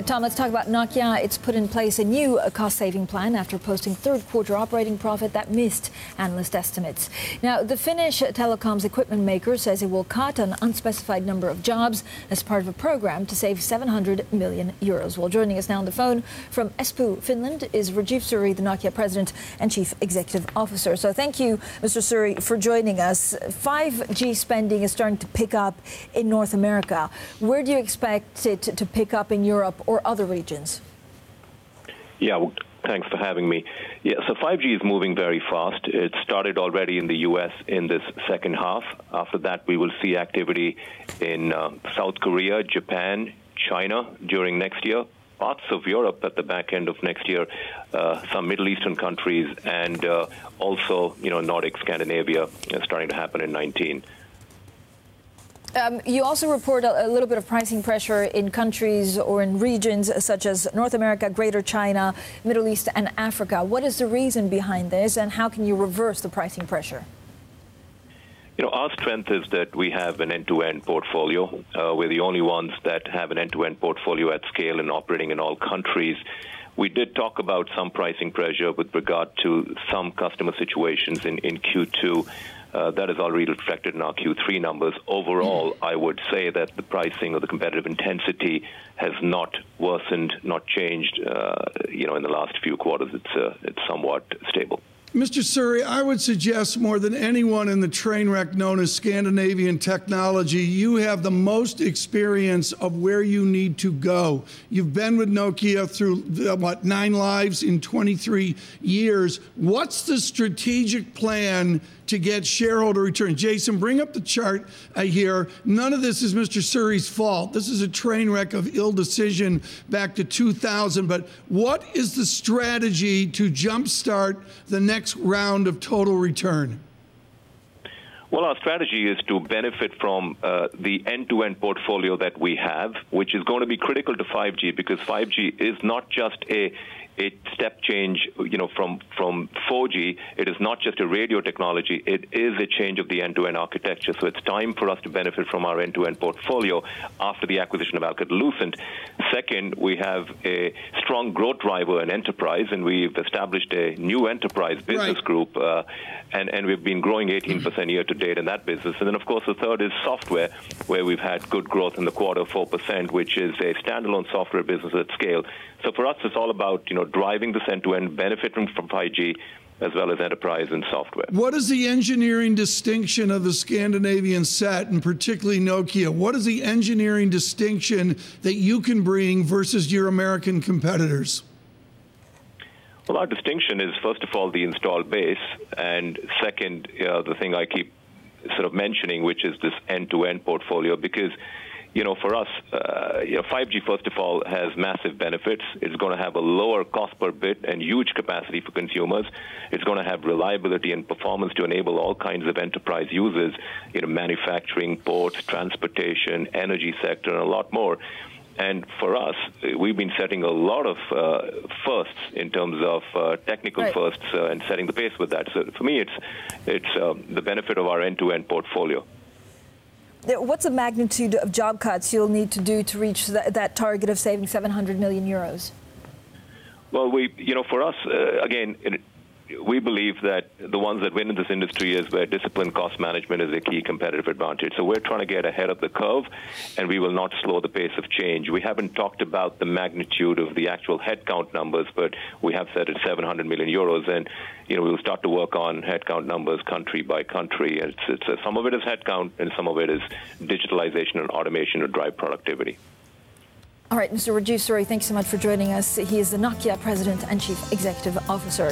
Tom, let's talk about Nokia. It's put in place a new cost-saving plan after posting third-quarter operating profit that missed analyst estimates. Now, the Finnish telecoms equipment maker says it will cut an unspecified number of jobs as part of a program to save 700 million euros. Well, joining us now on the phone from Espoo, Finland, is Rajeev Suri, the Nokia president and chief executive officer. So thank you, Mr. Suri, for joining us. 5G spending is starting to pick up in North America. Where do you expect it to pick up in Europe or other regions? Yeah, well, thanks for having me. Yeah, so 5G is moving very fast. It started already in the U.S. in this second half. After that, we will see activity in South Korea, Japan, China during next year, parts of Europe at the back end of next year, some Middle Eastern countries, and also, Nordic, Scandinavia starting to happen in 19. You also report a little bit of pricing pressure in countries or in regions such as North America, Greater China, Middle East and Africa. What is the reason behind this, and how can you reverse the pricing pressure? Our strength is that we have an end-to-end portfolio. We're the only ones that have an end-to-end portfolio at scale and operating in all countries. We did talk about some pricing pressure with regard to some customer situations in Q2. That is already reflected in our Q3 numbers. Overall, I would say that the pricing or the competitive intensity has not worsened, not changed, in the last few quarters. It's somewhat stable. Mr. Suri, I would suggest more than anyone in the train wreck known as Scandinavian technology, you have the most experience of where you need to go. You've been with Nokia through, 9 lives in 23 years. What's the strategic plan to get shareholder return? Jason, bring up the chart here. None of this is Mr. Suri's fault. This is a train wreck of ill decision back to 2000. But what is the strategy to jumpstart the next round of total return? Well, our strategy is to benefit from the end-to-end portfolio that we have, which is going to be critical to 5G, because 5G is not just a step change, from 4G. It is not just a radio technology. It is a change of the end-to-end architecture. So it's time for us to benefit from our end-to-end portfolio after the acquisition of Alcatel-Lucent. Second, we have a strong growth driver in enterprise, and we've established a new enterprise business group, and we've been growing 18% year to date in that business. And then, of course, the third is software, where we've had good growth in the quarter, 4%, which is a standalone software business at scale. So for us, it's all about, driving this end-to-end, benefiting from 5G, as well as enterprise and software. What is the engineering distinction of the Scandinavian set, and particularly Nokia? What is the engineering distinction that you can bring versus your American competitors? Well, our distinction is, first of all, the installed base, and second, the thing I keep sort of mentioning, which is this end-to-end portfolio, because for us, 5G, first of all, has massive benefits. It's going to have a lower cost per bit and huge capacity for consumers. It's going to have reliability and performance to enable all kinds of enterprise users, manufacturing, ports, transportation, energy sector, and a lot more. And for us, we've been setting a lot of firsts in terms of technical firsts and setting the pace with that. So for me, it's the benefit of our end-to-end portfolio. What's the magnitude of job cuts you'll need to do to reach that target of saving 700 million euros? Well, for us, again, we believe that the ones that win in this industry is where disciplined cost management is a key competitive advantage. So we're trying to get ahead of the curve, and we will not slow the pace of change. We haven't talked about the magnitude of the actual headcount numbers, but we have said it's 700 million euros, and we'll start to work on headcount numbers country by country. It's some of it is headcount, and some of it is digitalization and automation to drive productivity. All right, Mr. Rajeev Suri, thanks so much for joining us. He is the Nokia president and chief executive officer.